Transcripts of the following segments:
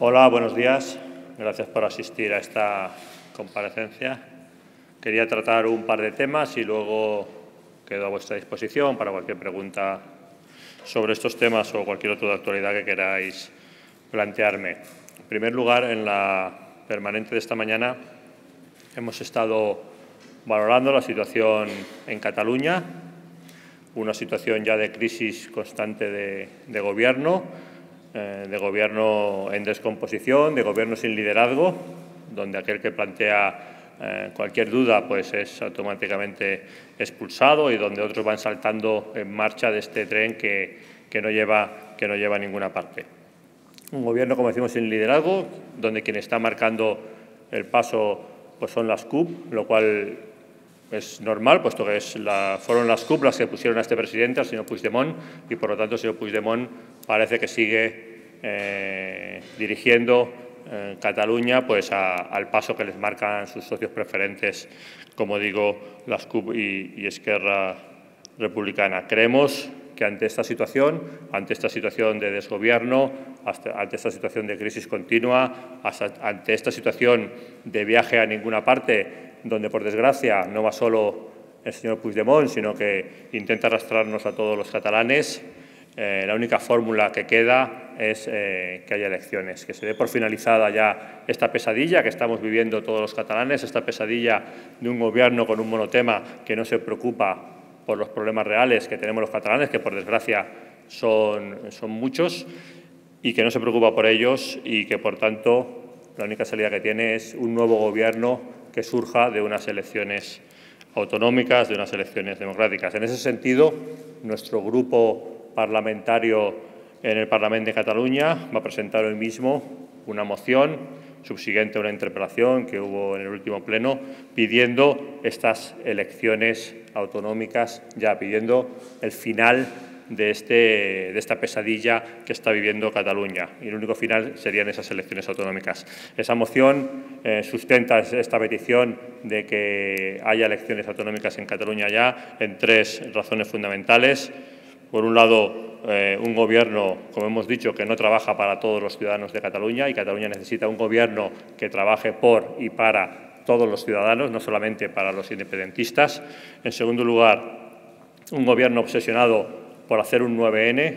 Hola, buenos días. Gracias por asistir a esta comparecencia. Quería tratar un par de temas y luego quedo a vuestra disposición para cualquier pregunta sobre estos temas o cualquier otro de actualidad que queráis plantearme. En primer lugar, en la permanente de esta mañana hemos estado valorando la situación en Cataluña, una situación ya de crisis constante de gobierno en descomposición, de gobierno sin liderazgo, donde aquel que plantea cualquier duda pues es automáticamente expulsado y donde otros van saltando en marcha de este tren que no lleva a ninguna parte. Un gobierno, como decimos, sin liderazgo, donde quien está marcando el paso pues son las CUP, lo cual es normal, puesto que fueron las CUP las que pusieron a este presidente, al señor Puigdemont, y por lo tanto el señor Puigdemont parece que sigue dirigiendo Cataluña pues al paso que les marcan sus socios preferentes, como digo, las CUP y Esquerra Republicana. Creemos que ante esta situación de desgobierno, ante esta situación de crisis continua, ante esta situación de viaje a ninguna parte, donde, por desgracia, no va solo el señor Puigdemont, sino que intenta arrastrarnos a todos los catalanes, la única fórmula que queda es que haya elecciones, que se dé por finalizada ya esta pesadilla que estamos viviendo todos los catalanes, esta pesadilla de un gobierno con un monotema que no se preocupa por los problemas reales que tenemos los catalanes, que por desgracia son muchos, y que no se preocupa por ellos y que, por tanto, la única salida que tiene es un nuevo gobierno que surja de unas elecciones autonómicas, de unas elecciones democráticas. En ese sentido, nuestro grupo parlamentario en el Parlamento de Cataluña va a presentar hoy mismo una moción subsiguiente a una interpelación que hubo en el último pleno, pidiendo estas elecciones autonómicas, ya pidiendo el final de esta pesadilla que está viviendo Cataluña. Y el único final serían esas elecciones autonómicas. Esa moción sustenta esta petición de que haya elecciones autonómicas en Cataluña ya en tres razones fundamentales. Por un lado, un gobierno, como hemos dicho, que no trabaja para todos los ciudadanos de Cataluña, y Cataluña necesita un gobierno que trabaje por y para todos los ciudadanos, no solamente para los independentistas. En segundo lugar, un gobierno obsesionado por hacer un 9N,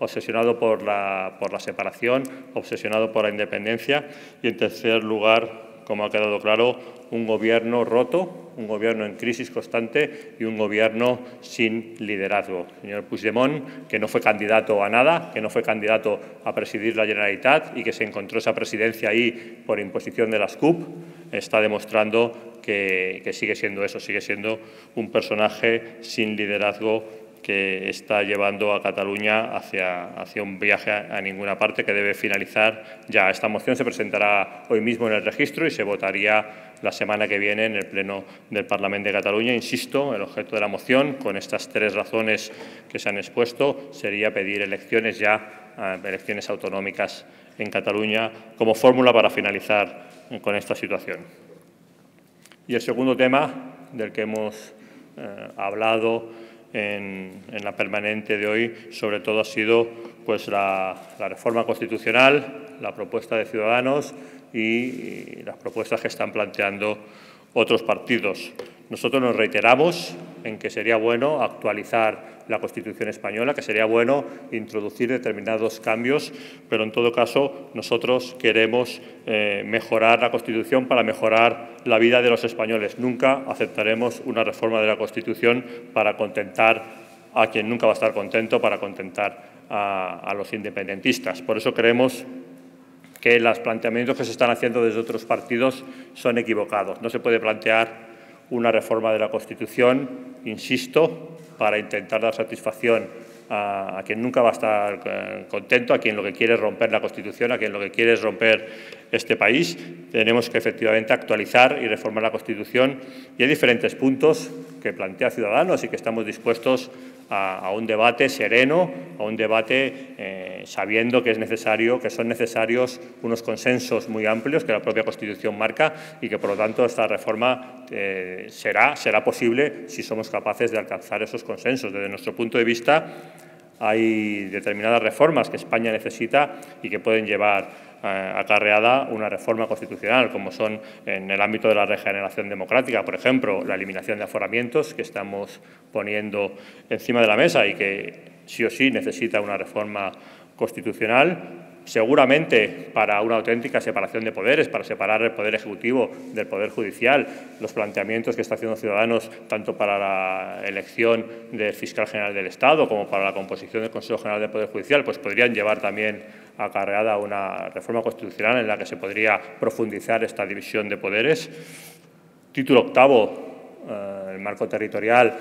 obsesionado por la separación, obsesionado por la independencia. Y, en tercer lugar, como ha quedado claro, un gobierno roto, un gobierno en crisis constante y un gobierno sin liderazgo. El señor Puigdemont, que no fue candidato a nada, que no fue candidato a presidir la Generalitat y que se encontró esa presidencia ahí por imposición de las CUP, está demostrando que sigue siendo eso, sigue siendo un personaje sin liderazgo que está llevando a Cataluña hacia un viaje a ninguna parte que debe finalizar ya. Esta moción se presentará hoy mismo en el registro y se votaría la semana que viene en el Pleno del Parlamento de Cataluña. Insisto, el objeto de la moción, con estas tres razones que se han expuesto, sería pedir elecciones elecciones autonómicas en Cataluña como fórmula para finalizar con esta situación. Y el segundo tema del que hemos hablado en la permanente de hoy, sobre todo, ha sido pues la reforma constitucional, la propuesta de Ciudadanos y las propuestas que están planteando otros partidos. Nosotros nos reiteramos en que sería bueno actualizar la Constitución española, que sería bueno introducir determinados cambios, pero en todo caso nosotros queremos mejorar la Constitución para mejorar la vida de los españoles. Nunca aceptaremos una reforma de la Constitución para contentar a quien nunca va a estar contento, para contentar a los independentistas. Por eso creemos que los planteamientos que se están haciendo desde otros partidos son equivocados. No se puede plantear una reforma de la Constitución, insisto, para intentar dar satisfacción a quien nunca va a estar contento, a quien lo que quiere es romper la Constitución, a quien lo que quiere es romper este país. Tenemos que efectivamente actualizar y reformar la Constitución, y hay diferentes puntos que plantea Ciudadanos y que estamos dispuestos a un debate sereno, a un debate sabiendo que son necesarios unos consensos muy amplios que la propia Constitución marca y que, por lo tanto, esta reforma será posible si somos capaces de alcanzar esos consensos. Desde nuestro punto de vista, hay determinadas reformas que España necesita y que pueden llevar acarreada una reforma constitucional, como son en el ámbito de la regeneración democrática, por ejemplo, la eliminación de aforamientos que estamos poniendo encima de la mesa y que sí o sí necesita una reforma constitucional. Seguramente para una auténtica separación de poderes, para separar el Poder Ejecutivo del Poder Judicial, los planteamientos que está haciendo Ciudadanos, tanto para la elección del Fiscal General del Estado como para la composición del Consejo General del Poder Judicial, pues podrían llevar también acarreada una reforma constitucional en la que se podría profundizar esta división de poderes. Título octavo, el marco territorial,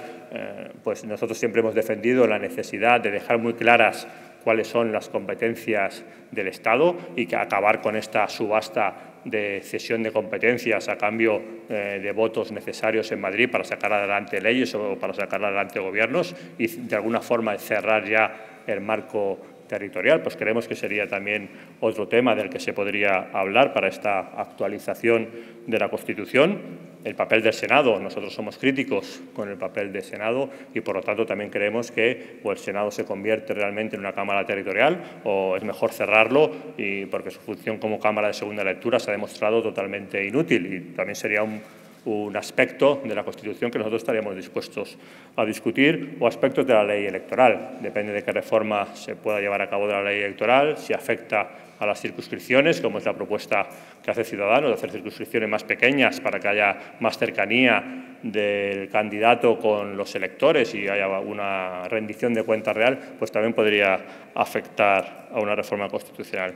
pues nosotros siempre hemos defendido la necesidad de dejar muy claras cuáles son las competencias del Estado y que acabar con esta subasta de cesión de competencias a cambio de votos necesarios en Madrid para sacar adelante leyes o para sacar adelante gobiernos y de alguna forma cerrar ya el marco territorial. Pues creemos que sería también otro tema del que se podría hablar para esta actualización de la Constitución. El papel del Senado, nosotros somos críticos con el papel del Senado y por lo tanto también creemos que o el Senado se convierte realmente en una Cámara territorial o es mejor cerrarlo porque su función como Cámara de segunda lectura se ha demostrado totalmente inútil y también sería un aspecto de la Constitución que nosotros estaríamos dispuestos a discutir o aspectos de la ley electoral. Depende de qué reforma se pueda llevar a cabo de la ley electoral, si afecta a las circunscripciones, como es la propuesta que hace Ciudadanos, de hacer circunscripciones más pequeñas para que haya más cercanía del candidato con los electores y haya una rendición de cuenta real, pues también podría afectar a una reforma constitucional.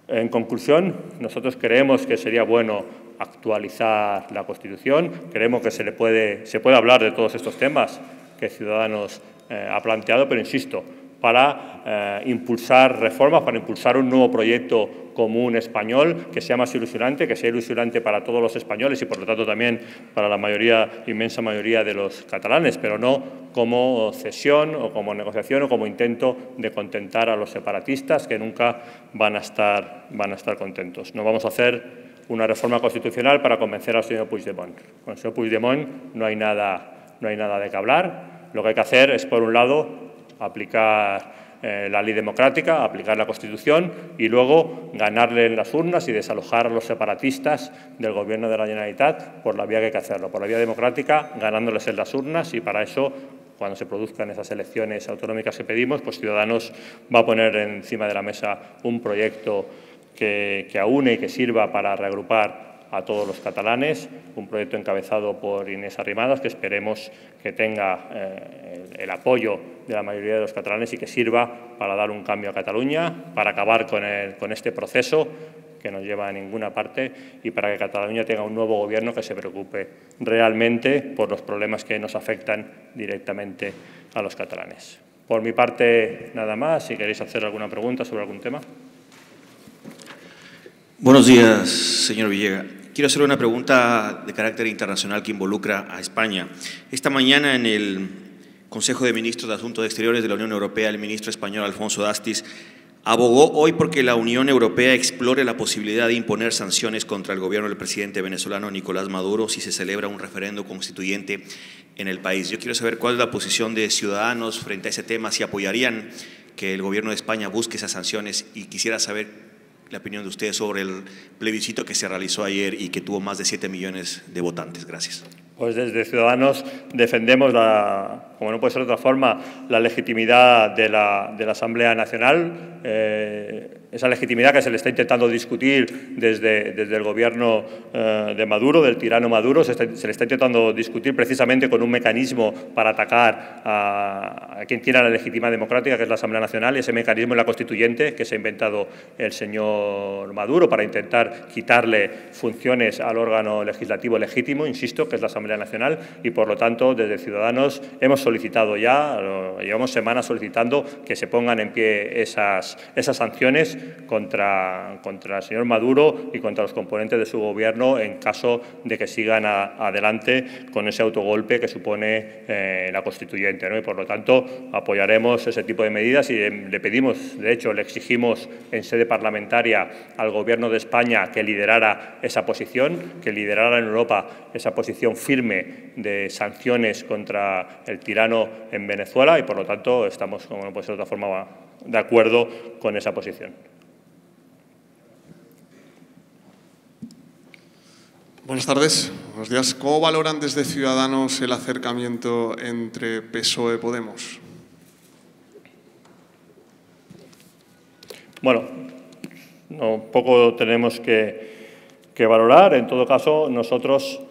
En conclusión, nosotros creemos que sería bueno actualizar la Constitución, creemos que se puede hablar de todos estos temas que Ciudadanos ha planteado, pero insisto, para impulsar reformas, para impulsar un nuevo proyecto común español que sea más ilusionante, que sea ilusionante para todos los españoles y, por lo tanto, también para la inmensa mayoría de los catalanes, pero no como cesión o como negociación o como intento de contentar a los separatistas que nunca van a estar contentos. No vamos a hacer una reforma constitucional para convencer al señor Puigdemont. Con el señor Puigdemont no hay nada de qué hablar. Lo que hay que hacer es, por un lado, aplicar la ley democrática, aplicar la Constitución y luego ganarle en las urnas y desalojar a los separatistas del Gobierno de la Generalitat por la vía que hay que hacerlo, por la vía democrática, ganándoles en las urnas y para eso, cuando se produzcan esas elecciones autonómicas que pedimos, pues Ciudadanos va a poner encima de la mesa un proyecto que aúne y que sirva para reagrupar a todos los catalanes, un proyecto encabezado por Inés Arrimadas que esperemos que tenga el apoyo de la mayoría de los catalanes y que sirva para dar un cambio a Cataluña, para acabar con este proceso que no lleva a ninguna parte y para que Cataluña tenga un nuevo gobierno que se preocupe realmente por los problemas que nos afectan directamente a los catalanes. Por mi parte, nada más. Si queréis hacer alguna pregunta sobre algún tema. Buenos días, señor Villegas. Quiero hacer una pregunta de carácter internacional que involucra a España. Esta mañana en el Consejo de Ministros de Asuntos Exteriores de la Unión Europea, el ministro español Alfonso Dastis abogó hoy porque la Unión Europea explore la posibilidad de imponer sanciones contra el gobierno del presidente venezolano Nicolás Maduro si se celebra un referendo constituyente en el país. Yo quiero saber cuál es la posición de Ciudadanos frente a ese tema, si apoyarían que el gobierno de España busque esas sanciones y quisiera saber la opinión de ustedes sobre el plebiscito que se realizó ayer y que tuvo más de 7 millones de votantes. Gracias. Pues desde Ciudadanos defendemos, como no puede ser de otra forma, la legitimidad de la Asamblea Nacional, esa legitimidad que se le está intentando discutir desde el gobierno de Maduro, del tirano Maduro, se le está intentando discutir precisamente con un mecanismo para atacar a quien tiene la legitimidad democrática, que es la Asamblea Nacional, y ese mecanismo es la constituyente que se ha inventado el señor Maduro para intentar quitarle funciones al órgano legislativo legítimo, insisto, que es la Asamblea Nacional, y por lo tanto desde Ciudadanos hemos solicitado ya, llevamos semanas solicitando que se pongan en pie esas sanciones contra el señor Maduro y contra los componentes de su gobierno en caso de que sigan adelante con ese autogolpe que supone la constituyente, ¿no? Y por lo tanto apoyaremos ese tipo de medidas y le pedimos, de hecho le exigimos en sede parlamentaria al Gobierno de España que liderara esa posición, que liderara en Europa esa posición firme de sanciones contra el tirano Altamirano en Venezuela y, por lo tanto, estamos, como no puede ser de otra forma, de acuerdo con esa posición. Buenas tardes. Buenos días. ¿Cómo valoran desde Ciudadanos el acercamiento entre PSOE y Podemos? Bueno, poco tenemos que valorar. En todo caso, nosotros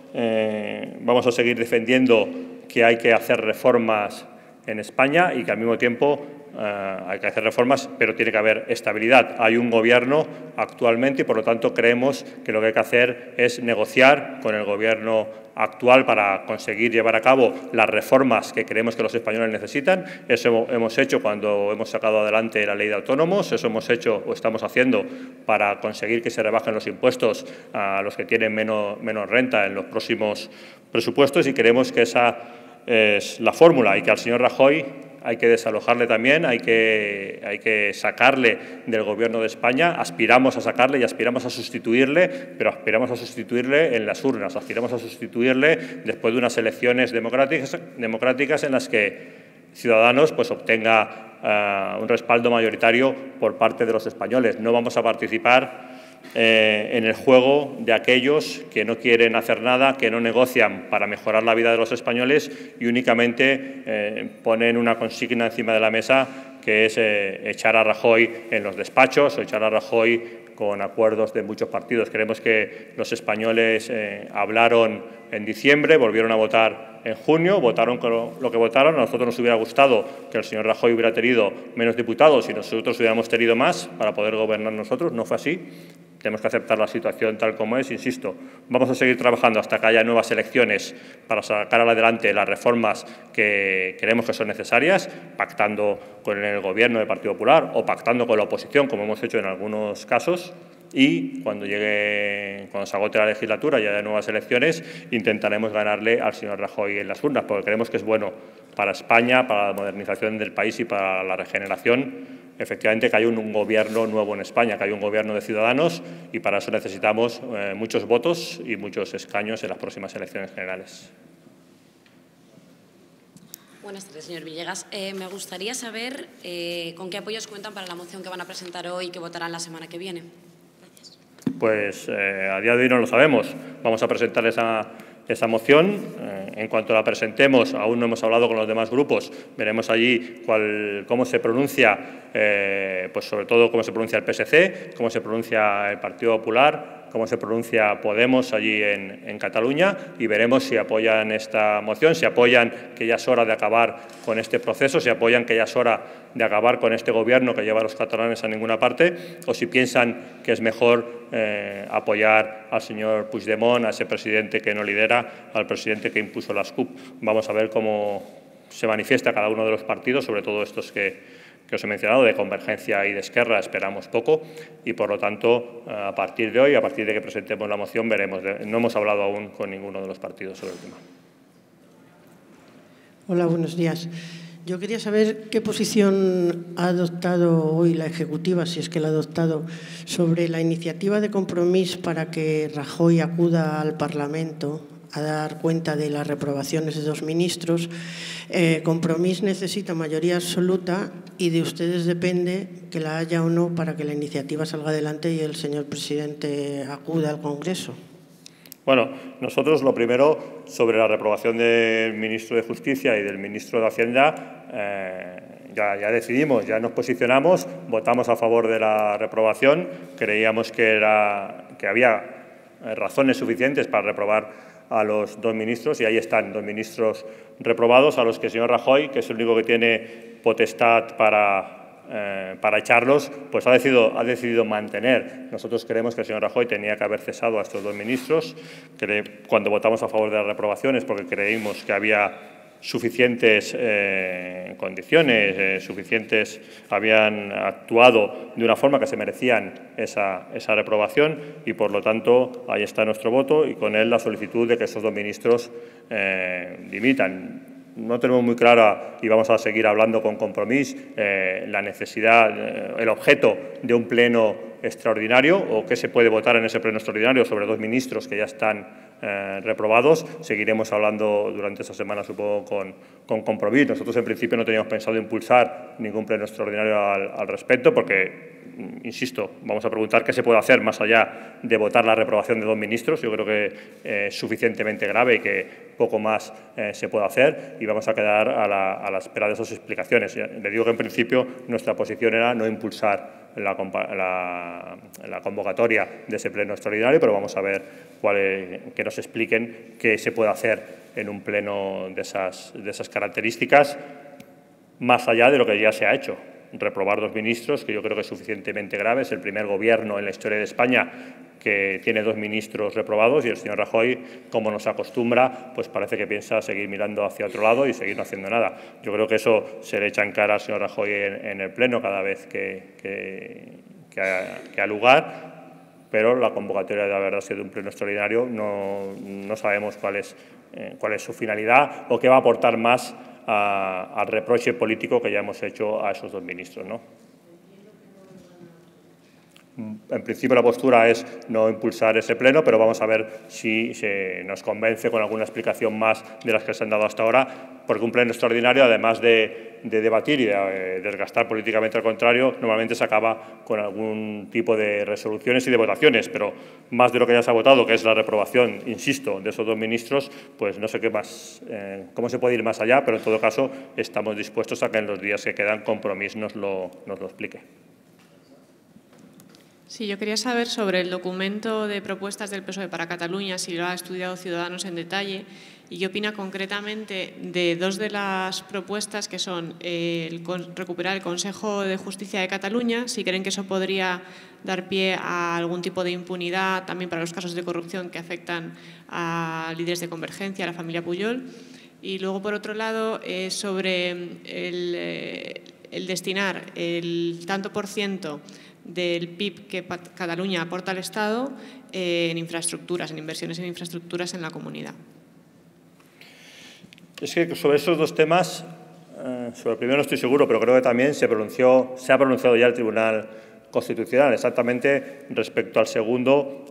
vamos a seguir defendiendo que hay que hacer reformas en España y que al mismo tiempo hay que hacer reformas, pero tiene que haber estabilidad. Hay un gobierno actualmente y, por lo tanto, creemos que lo que hay que hacer es negociar con el gobierno actual para conseguir llevar a cabo las reformas que creemos que los españoles necesitan. Eso hemos hecho cuando hemos sacado adelante la ley de autónomos, eso hemos hecho o estamos haciendo para conseguir que se rebajen los impuestos a los que tienen menos renta en los próximos presupuestos, y creemos que esa es la fórmula y que al señor Rajoy hay que desalojarle también, hay que sacarle del Gobierno de España. Aspiramos a sacarle y aspiramos a sustituirle, pero aspiramos a sustituirle en las urnas, aspiramos a sustituirle después de unas elecciones democráticas en las que Ciudadanos pues obtenga un respaldo mayoritario por parte de los españoles. No vamos a participar en el juego de aquellos que no quieren hacer nada, que no negocian para mejorar la vida de los españoles y únicamente ponen una consigna encima de la mesa, que es echar a Rajoy en los despachos o echar a Rajoy con acuerdos de muchos partidos. Creemos que los españoles hablaron en diciembre, volvieron a votar en junio, votaron lo que votaron. A nosotros nos hubiera gustado que el señor Rajoy hubiera tenido menos diputados y nosotros hubiéramos tenido más para poder gobernar nosotros. No fue así. Tenemos que aceptar la situación tal como es. Insisto, vamos a seguir trabajando hasta que haya nuevas elecciones para sacar adelante las reformas que creemos que son necesarias, pactando con el Gobierno del Partido Popular o pactando con la oposición, como hemos hecho en algunos casos. Y cuando se agote la legislatura y haya nuevas elecciones, intentaremos ganarle al señor Rajoy en las urnas, porque creemos que es bueno para España, para la modernización del país y para la regeneración, efectivamente, que haya un gobierno nuevo en España, que haya un gobierno de Ciudadanos, y para eso necesitamos muchos votos y muchos escaños en las próximas elecciones generales. Buenas tardes, señor Villegas. Me gustaría saber con qué apoyos cuentan para la moción que van a presentar hoy y que votarán la semana que viene. Gracias. Pues a día de hoy no lo sabemos. Vamos a presentar esa moción. En cuanto la presentemos, aún no hemos hablado con los demás grupos, veremos allí cómo se pronuncia, pues sobre todo cómo se pronuncia el PSC, cómo se pronuncia el Partido Popular, cómo se pronuncia Podemos allí en Cataluña, y veremos si apoyan esta moción, si apoyan que ya es hora de acabar con este proceso, si apoyan que ya es hora de acabar con este gobierno que lleva a los catalanes a ninguna parte, o si piensan que es mejor apoyar al señor Puigdemont, a ese presidente que no lidera, al presidente que impuso las CUP. Vamos a ver cómo se manifiesta cada uno de los partidos, sobre todo estos que os he mencionado, de Convergencia y de Esquerra. Esperamos poco y, por lo tanto, a partir de hoy, a partir de que presentemos la moción, veremos. No hemos hablado aún con ninguno de los partidos sobre el tema. Hola, buenos días. Yo quería saber qué posición ha adoptado hoy la Ejecutiva, si es que la ha adoptado, sobre la iniciativa de Compromís para que Rajoy acuda al Parlamento a dar cuenta de las reprobaciones de 2 ministros. Compromís necesita mayoría absoluta y de ustedes depende que la haya o no para que la iniciativa salga adelante y el señor presidente acuda al Congreso. Bueno, nosotros lo primero, sobre la reprobación del ministro de Justicia y del ministro de Hacienda, ya decidimos, ya nos posicionamos, votamos a favor de la reprobación. Creíamos que había razones suficientes para reprobar a los 2 ministros, y ahí están 2 ministros reprobados, a los que el señor Rajoy, que es el único que tiene potestad para echarlos, pues ha decidido mantener. Nosotros creemos que el señor Rajoy tenía que haber cesado a estos 2 ministros. Cuando votamos a favor de la reprobación es porque creímos que había suficientes condiciones, habían actuado de una forma que se merecían esa reprobación, y por lo tanto ahí está nuestro voto y con él la solicitud de que esos 2 ministros dimitan. No tenemos muy clara, y vamos a seguir hablando con Compromís, la necesidad, el objeto de un pleno extraordinario o qué se puede votar en ese pleno extraordinario sobre 2 ministros que ya están reprobados. Seguiremos hablando durante esta semana, supongo, con Compromís. Nosotros, en principio, no teníamos pensado impulsar ningún pleno extraordinario al respecto porque, insisto, vamos a preguntar qué se puede hacer más allá de votar la reprobación de 2 ministros. Yo creo que es suficientemente grave y que poco más se puede hacer y vamos a quedar a la espera de esas explicaciones. Le digo que, en principio, nuestra posición era no impulsar la convocatoria de ese pleno extraordinario, pero vamos a ver que nos expliquen qué se puede hacer en un pleno de esas características, más allá de lo que ya se ha hecho. Reprobar 2 ministros, que yo creo que es suficientemente grave. Es el primer gobierno en la historia de España que tiene 2 ministros reprobados y el señor Rajoy, como nos acostumbra, pues parece que piensa seguir mirando hacia otro lado y seguir no haciendo nada. Yo creo que eso se le echa en cara al señor Rajoy en el Pleno cada vez que ha lugar, pero la convocatoria de haber sido un pleno extraordinario no sabemos cuál es su finalidad o qué va a aportar más al reproche político que ya hemos hecho a esos 2 ministros, ¿no? En principio la postura es no impulsar ese pleno, pero vamos a ver si se nos convence con alguna explicación más de las que se han dado hasta ahora, porque un pleno extraordinario, además de debatir y de desgastar políticamente al contrario, normalmente se acaba con algún tipo de resoluciones y de votaciones, pero más de lo que ya se ha votado, que es la reprobación, insisto, de esos 2 ministros, pues no sé qué más, cómo se puede ir más allá, pero en todo caso estamos dispuestos a que en los días que quedan Compromís nos lo explique. Sí, yo quería saber sobre el documento de propuestas del PSOE para Cataluña, si lo ha estudiado Ciudadanos en detalle y qué opina concretamente de 2 de las propuestas que son recuperar el Consejo de Justicia de Cataluña, si creen que eso podría dar pie a algún tipo de impunidad también para los casos de corrupción que afectan a líderes de Convergencia, a la familia Pujol. Y luego, por otro lado, sobre el destinar el tanto por ciento del PIB que Cataluña aporta al Estado en infraestructuras, en inversiones en infraestructuras en la comunidad. Es que sobre esos 2 temas, sobre el primero no estoy seguro, pero creo que también se ha pronunciado ya el Tribunal Constitucional. Exactamente respecto al segundo,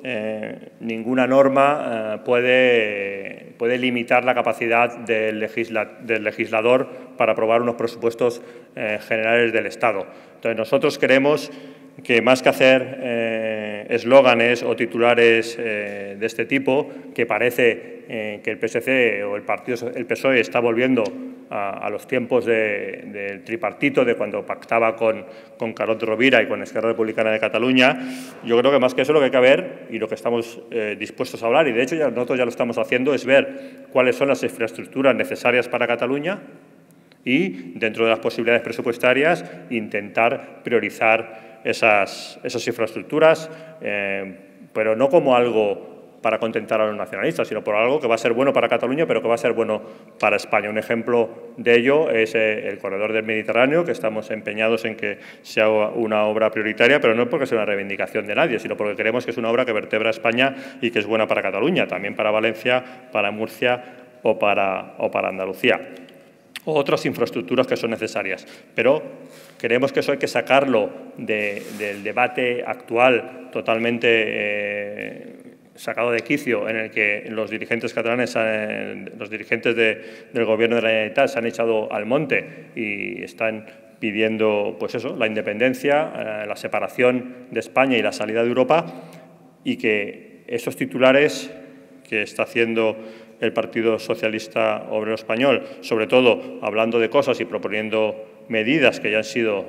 ninguna norma puede limitar la capacidad del legislador para aprobar unos presupuestos generales del Estado. Entonces, nosotros creemos que más que hacer eslóganes o titulares de este tipo, que parece que el PSC o el PSOE está volviendo a los tiempos del tripartito, de cuando pactaba con Carod Rovira y con Esquerra Republicana de Cataluña, yo creo que más que eso lo que hay que ver y lo que estamos dispuestos a hablar, y de hecho nosotros ya lo estamos haciendo, es ver cuáles son las infraestructuras necesarias para Cataluña y, dentro de las posibilidades presupuestarias, intentar priorizar esas infraestructuras, pero no como algo para contentar a los nacionalistas, sino por algo que va a ser bueno para Cataluña, pero que va a ser bueno para España. Un ejemplo de ello es el corredor del Mediterráneo, que estamos empeñados en que sea una obra prioritaria, pero no porque sea una reivindicación de nadie, sino porque creemos que es una obra que vertebra a España y que es buena para Cataluña, también para Valencia, para Murcia o para Andalucía. O otras infraestructuras que son necesarias. Pero creemos que eso hay que sacarlo del debate actual totalmente sacado de quicio, en el que los dirigentes catalanes, los dirigentes del Gobierno de la Generalitat se han echado al monte y están pidiendo, pues eso, la independencia, la separación de España y la salida de Europa, y que esos titulares que está haciendo el Partido Socialista Obrero Español, sobre todo hablando de cosas y proponiendo medidas que ya han sido,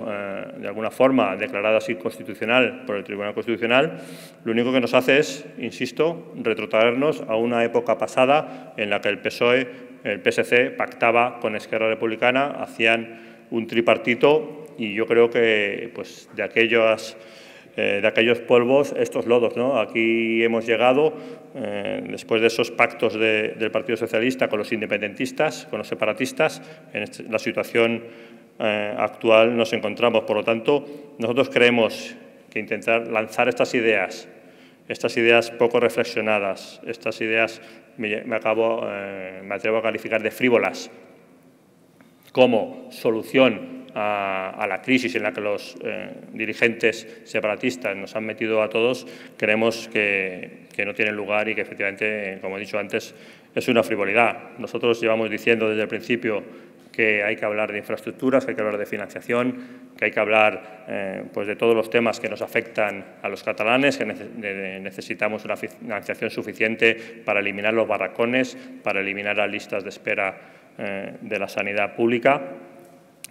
de alguna forma, declaradas inconstitucional por el Tribunal Constitucional, lo único que nos hace es, insisto, retrotraernos a una época pasada en la que el PSOE, el PSC, pactaba con Esquerra Republicana, hacían un tripartito, y yo creo que pues, de aquellos polvos, estos lodos, ¿no? Aquí hemos llegado, después de esos pactos del Partido Socialista con los independentistas, con los separatistas, en la situación actual nos encontramos. Por lo tanto, nosotros creemos que intentar lanzar estas ideas poco reflexionadas, estas ideas me atrevo a calificar de frívolas, como solución a la crisis en la que los dirigentes separatistas nos han metido a todos, creemos que no tiene lugar y que efectivamente, como he dicho antes, es una frivolidad. Nosotros llevamos diciendo desde el principio que hay que hablar de infraestructuras, que hay que hablar de financiación, que hay que hablar pues de todos los temas que nos afectan a los catalanes, que necesitamos una financiación suficiente para eliminar los barracones, para eliminar las listas de espera de la sanidad pública,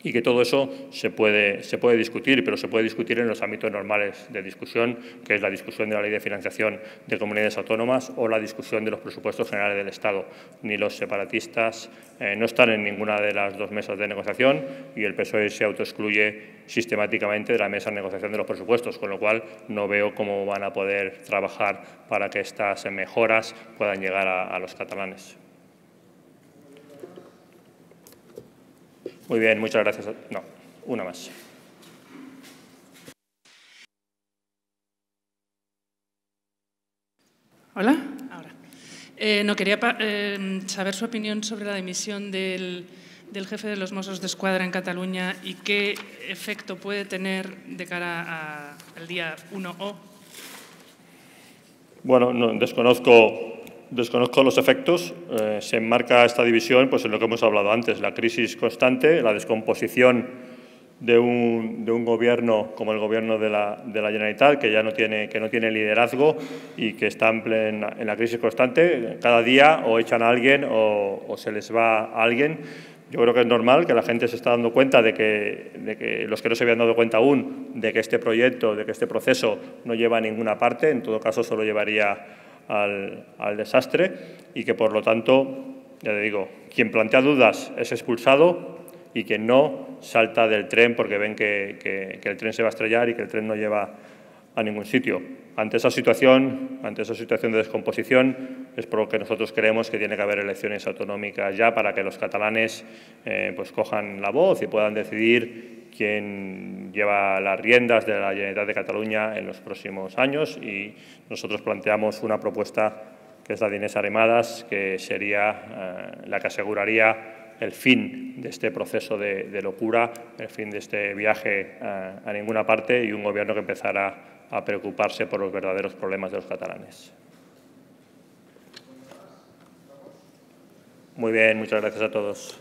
y que todo eso se puede discutir, pero se puede discutir en los ámbitos normales de discusión, que es la discusión de la Ley de Financiación de Comunidades Autónomas o la discusión de los presupuestos generales del Estado. Ni los separatistas no están en ninguna de las dos mesas de negociación y el PSOE se autoexcluye sistemáticamente de la mesa de negociación de los presupuestos, con lo cual no veo cómo van a poder trabajar para que estas mejoras puedan llegar a los catalanes. Muy bien, muchas gracias. No, una más. Hola. Ahora. No, quería saber su opinión sobre la dimisión del jefe de los Mossos d'Esquadra en Cataluña y qué efecto puede tener de cara al día 1O. Bueno, no, desconozco los efectos. Se enmarca esta división pues, en lo que hemos hablado antes, la crisis constante, la descomposición de un gobierno como el gobierno de la Generalitat, que no tiene liderazgo y que está en la crisis constante. Cada día o echan a alguien o se les va a alguien. Yo creo que es normal que la gente se está dando cuenta de que los que no se habían dado cuenta aún de que este proyecto, de que este proceso no lleva a ninguna parte, en todo caso solo llevaría al desastre, y que por lo tanto, ya le digo, quien plantea dudas es expulsado y quien no salta del tren porque ven que el tren se va a estrellar y que el tren no lleva a ningún sitio. Ante esa situación de descomposición es por lo que nosotros creemos que tiene que haber elecciones autonómicas ya para que los catalanes pues cojan la voz y puedan decidir quién lleva las riendas de la Generalitat de Cataluña en los próximos años, y nosotros planteamos una propuesta que es la de Inés Arrimadas, que sería la que aseguraría el fin de este proceso de locura, el fin de este viaje a ninguna parte y un gobierno que empezara a preocuparse por los verdaderos problemas de los catalanes. Muy bien, muchas gracias a todos.